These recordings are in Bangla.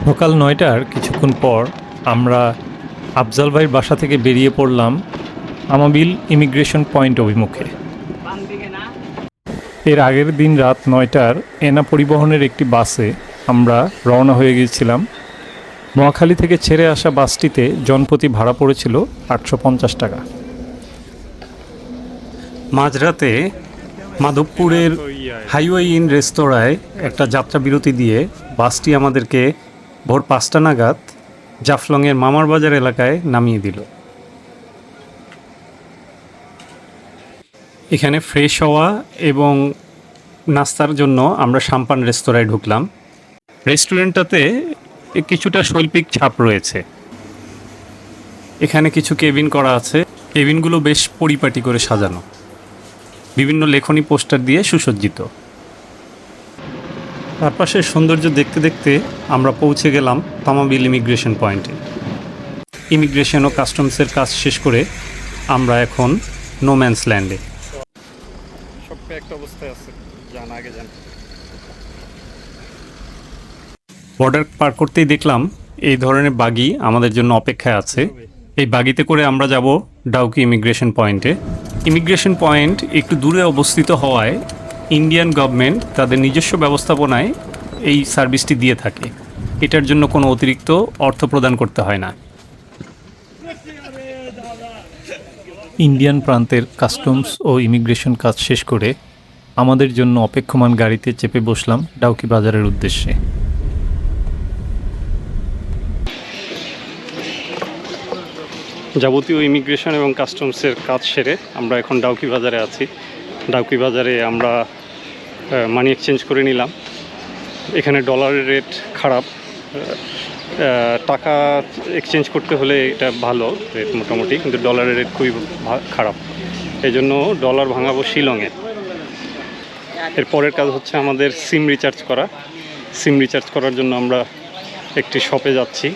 সকাল ৯টার কিছুক্ষণ পর আমরা আফজাল ভাইয়ের বাসা থেকে বেরিয়ে পড়লাম আমাবিল ইমিগ্রেশন পয়েন্ট অভিমুখে। এর আগের দিন রাত ৯টার এনা পরিবহনের একটি বাসে আমরা রওনা হয়ে গিয়েছিলাম। নোয়াখালী থেকে ছেড়ে আসা বাসটিতে জনপ্রতি ভাড়া পড়েছিল ৮৫০ টাকা। মাঝরাতে মাধবপুরের হাইওয়ে ইন রেস্তোরাঁয় একটা যাত্রা বিরতি দিয়ে বাসটি আমাদেরকে ভোর ৫টা নাগাদ জাফলংয়ের মামার বাজার এলাকায় নামিয়ে দিল। এখানে ফ্রেশ হওয়া এবং নাস্তার জন্য আমরা সাম্পান রেস্তোরাঁয় ঢুকলাম। রেস্টুরেন্টটাতে কিছুটা শৈল্পিক ছাপ রয়েছে। এখানে কিছু কেবিন করা আছে। কেবিনগুলো বেশ পরিপাটি করে সাজানো, বিভিন্ন লেখনী পোস্টার দিয়ে সুসজ্জিত। চারপাশের সৌন্দর্য দেখতে দেখতে আমরা পৌঁছে গেলাম তামাবিল ইমিগ্রেশন পয়েন্টে। ইমিগ্রেশন ও কাস্টমসের কাজ শেষ করে আমরা এখন নোম্যান্স ল্যান্ডে। সব একটা অবস্থায় আছে, যান আগে যান। বর্ডার পার করতেই দেখলাম এই ধরনের বাগি আমাদের জন্য অপেক্ষায় আছে। এই বাগিতে করে আমরা যাব ডাউকি ইমিগ্রেশন পয়েন্টে। ইমিগ্রেশন পয়েন্ট একটু দূরে অবস্থিত হওয়ায় ইন্ডিয়ান গভর্নমেন্ট তাদের নিজস্ব ব্যবস্থাপনায় এই সার্ভিসটি দিয়ে থাকে। এটার জন্য কোনো অতিরিক্ত অর্থ প্রদান করতে হয় না। ইন্ডিয়ান প্রান্তের কাস্টমস ও ইমিগ্রেশন কাজ শেষ করে আমাদের জন্য অপেক্ষমান গাড়িতে চেপে বসলাম ডাউকি বাজারের উদ্দেশ্যে। যাবতীয় ইমিগ্রেশন এবং কাস্টমসের কাজ সেরে আমরা এখন ডাউকি বাজারে আছি। ডাউকি বাজারে আমরা মানি এক্সচেঞ্জ করে নিলাম। এখানে ডলারের রেট খারাপ, টাকা এক্সচেঞ্জ করতে হলে এটা ভালো রেট মোটামুটি, কিন্তু ডলারের রেট খুবই খারাপ। এই জন্য ডলার ভাঙাবো শিলংয়ে। এর পরের কাজ হচ্ছে আমাদের সিম রিচার্জ করা। সিম রিচার্জ করার জন্য আমরা একটি শপে যাচ্ছি।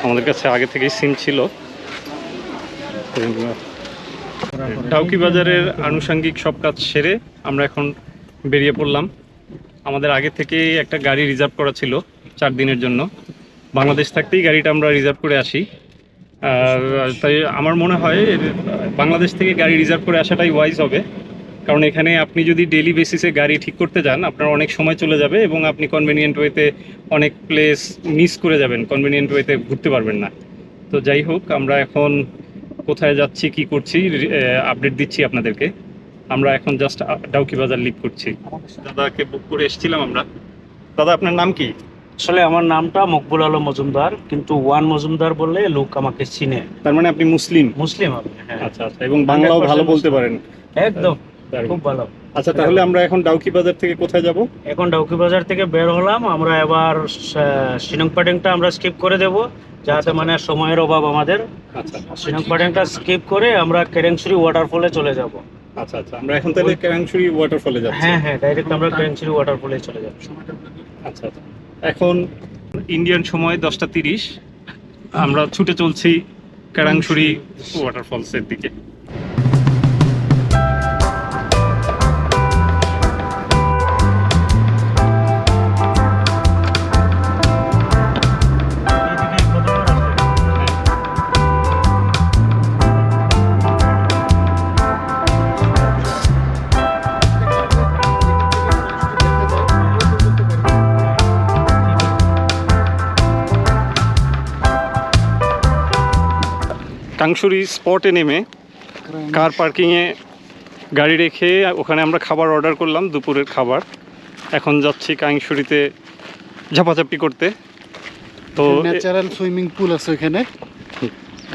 আমাদের কাছে আগে থেকেই সিম ছিল। ডাউকি বাজারের আনুষঙ্গিক সব কাজ সেরে আমরা এখন বেরিয়ে পড়লাম। আমাদের আগে থেকেই একটা গাড়ি রিজার্ভ করা ছিল 4 দিনের জন্য। বাংলাদেশ থাকতেই গাড়িটা আমরা রিজার্ভ করে আসি। আর তাই আমার মনে হয় বাংলাদেশ থেকে গাড়ি রিজার্ভ করে আসাটাই ওয়াইজ হবে, কারণ এখানে আপনি যদি ডেইলি বেসিসে গাড়ি ঠিক করতে যান আপনার অনেক সময় চলে যাবে এবং আপনি কনভেনিয়েন্ট ওয়েতে অনেক প্লেস মিস করে যাবেন, কনভেনিয়েন্ট ওয়েতে ঘুরতে পারবেন না। তো যাই হোক, আমরা এখন কোথায় যাচ্ছি কি করছি আপডেট দিচ্ছি আপনাদেরকে। আমরা এখন জাস্ট ডাউকি বাজার লিভ করছি। দাদাকে বুক করে এসেছিলাম আমরা। দাদা, আপনার নাম কি? আসলে আমার নামটা মকবুল আলম মজুমদার, কিন্তু ওয়ান মজুমদার বললে লোক আমাকে চিনে। তার মানে আপনি মুসলিম? মুসলিম আমি, হ্যাঁ। আচ্ছা আচ্ছা, এবং বাংলাও ভালো বলতে পারেন? একদম, খুব ভালো। আচ্ছা, তাহলে আমরা এখন ডাউকি বাজার থেকে কোথায় যাব? এখন ডাউকি বাজার থেকে বের হলাম আমরা। এবার শিলংপাটেংটা আমরা স্কিপ করে দেব, যাতে মানে সময়ের অভাব আমাদের। আচ্ছা, শিলংপাটেংটা স্কিপ করে আমরা কেরেংছড়ি ওয়াটারফলে চলে যাব। আচ্ছা আচ্ছা, আমরা এখন তাহলে কেরাংছড়ি ওয়াটারফলে যাচ্ছি। হ্যাঁ হ্যাঁ, ডাইরেক্ট আমরা কেরেংছড়ি ওয়াটারফলে চলে যাব। আচ্ছা আচ্ছা, এখন ইন্ডিয়ান সময় 10টা 30। আমরা ছুটে চলছি কেরাংছড়ি ওয়াটারফলসের দিকে। কাংশুরি স্পটে নেমে কার পার্কিংয়ে গাড়ি রেখে ওখানে আমরা খাবার অর্ডার করলাম, দুপুরের খাবার। এখন যাচ্ছি কাংশুরিতে ঝাপাঝাপি করতে। তো ন্যাচারাল সুইমিং পুল আছে ওখানে,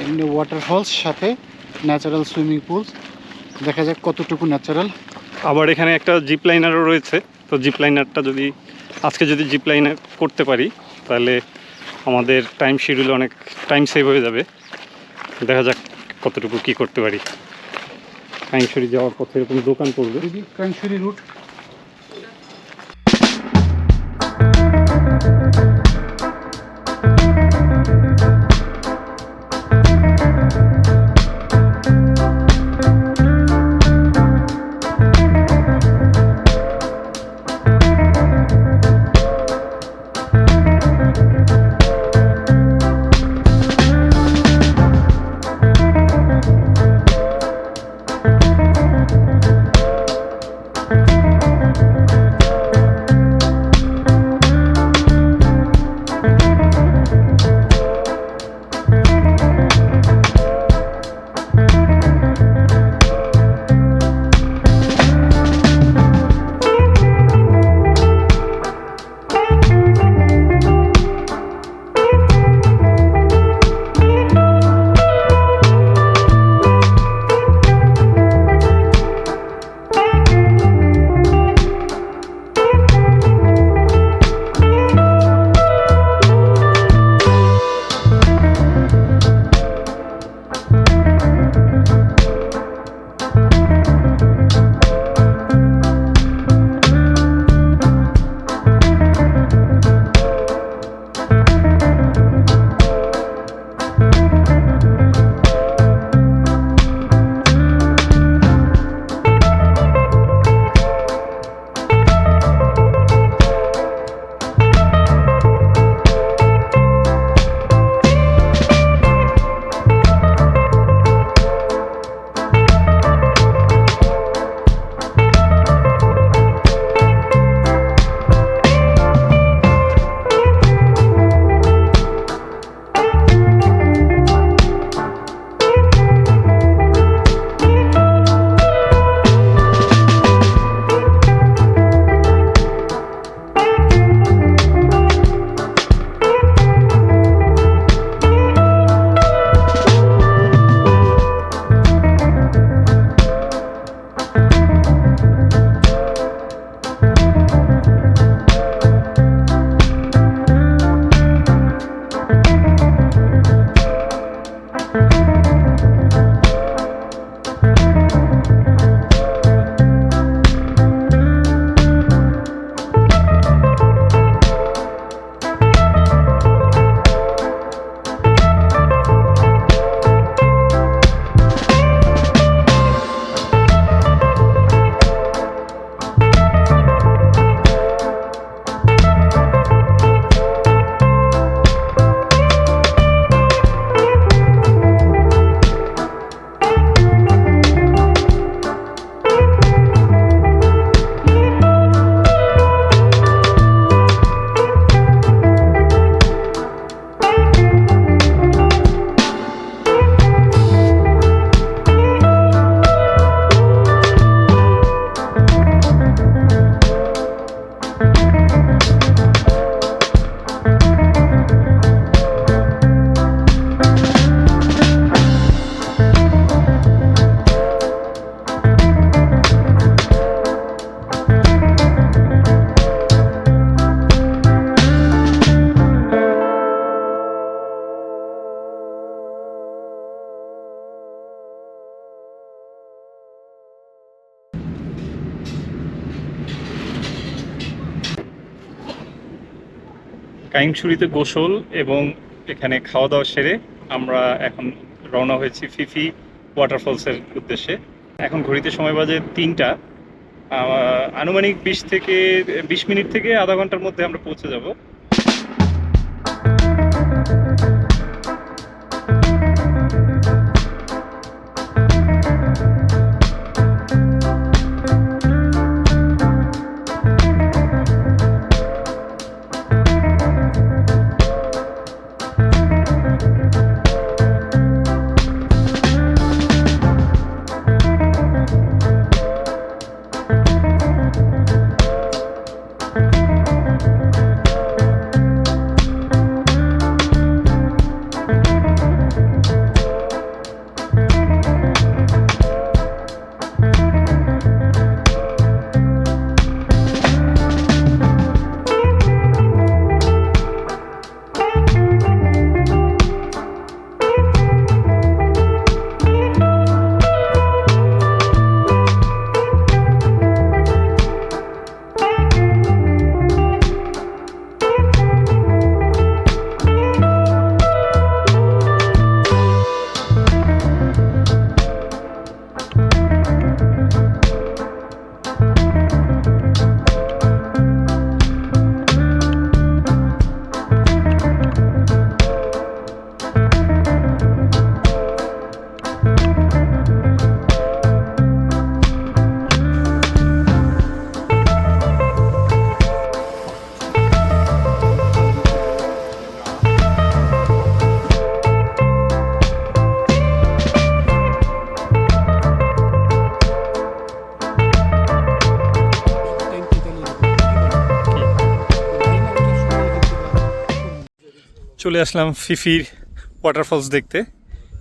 এমনি ওয়াটারফলস সাথে ন্যাচারাল সুইমিং পুল। দেখা যাক কতটুকু ন্যাচারাল। আবার এখানে একটা জিপ লাইনারও রয়েছে। তো জিপ লাইনারটা আজকে যদি জিপ লাইনার করতে পারি তাহলে আমাদের টাইম শিডিউলে অনেক টাইম সেভ হয়ে যাবে। দেখা যাক কতটুকু কি করতে পারি। কাংশুরি যাওয়ার পথে এরকম দোকান পড়বে। কাংশুরি রুট। কাইংছড়িতে গোসল এবং এখানে খাওয়া দাওয়া সেরে আমরা এখন রওনা হয়েছি ফিফি ওয়াটারফলসের উদ্দেশ্যে। এখন ঘড়িতে সময় বাজে 3টা। আনুমানিক 20 মিনিট থেকে আধা ঘন্টার মধ্যে আমরা পৌঁছে যাব। চলে আসলাম ফিফির ওয়াটারফলস দেখতে।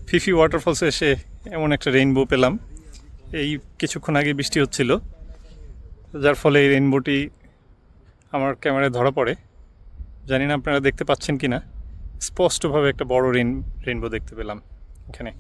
ফিফি ওয়াটারফলসে এসে এমন একটা রেইনবো পেলাম। এই কিছুক্ষণ আগে বৃষ্টি হচ্ছিল, যার ফলে এই রেইনবোটি আমার ক্যামেরায় ধরা পড়ে। জানি না আপনারা দেখতে পাচ্ছেন কি না, স্পষ্টভাবে একটা বড় রেইনবো দেখতে পেলাম এখানে।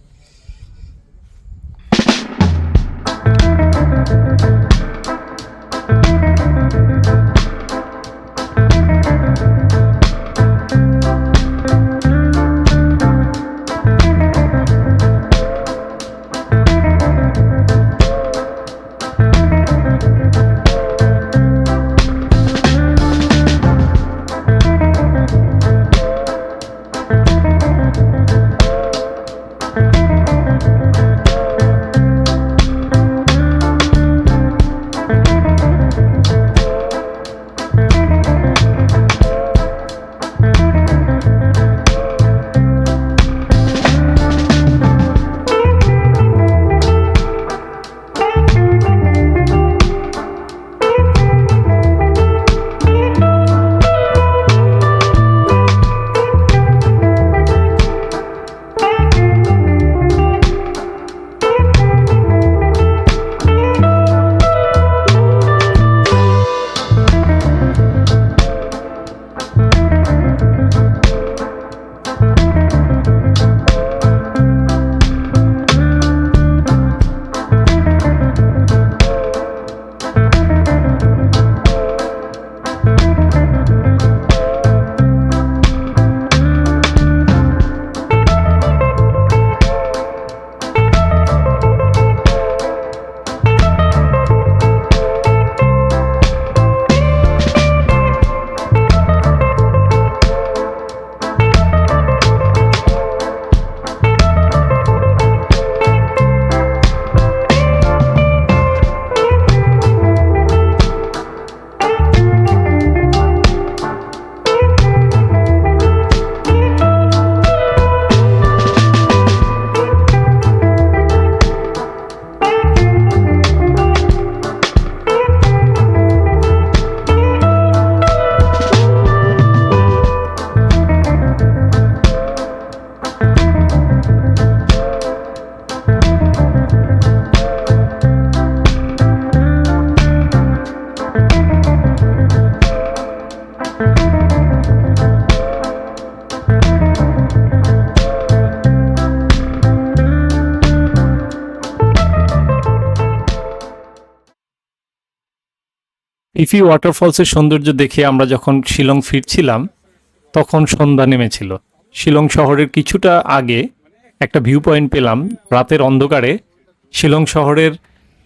ইফি ওয়াটারফলসের সৌন্দর্য দেখে আমরা যখন শিলং ফিরছিলাম, তখন সন্ধ্যা নেমেছিল। শিলং শহরের কিছুটা আগে একটা ভিউ পয়েন্ট পেলাম। রাতের অন্ধকারে শিলং শহরের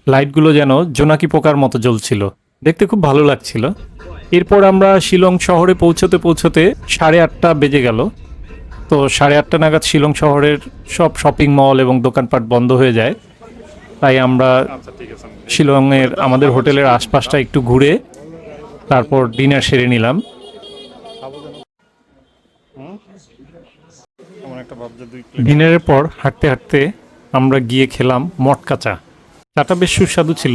লাইটগুলো যেন জোনাকি পোকার মতো জ্বলছিল, দেখতে খুব ভালো লাগছিল। এরপর আমরা শিলং শহরে পৌঁছতে 8:30 বেজে গেল। তো 8:30 নাগাদ শিলং শহরের সব শপিং মল এবং দোকানপাট বন্ধ হয়ে যায়। তাই আমরা শিলংয়ের আমাদের হোটেলের আশপাশটা একটু ঘুরে তারপর ডিনার সেরে নিলাম। ডিনারের পর হাঁটতে হাঁটতে আমরা গিয়ে খেলাম মটকা চা। চাটা বেশ সুস্বাদু ছিল।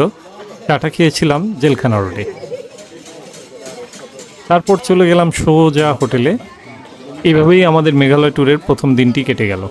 চাটা খেয়েছিলাম জেলখানা রোডে। তারপর চলে গেলাম সোজা হোটেলে। এইভাবেই আমাদের মেঘালয় ট্যুরের প্রথম দিনটি কেটে গেল।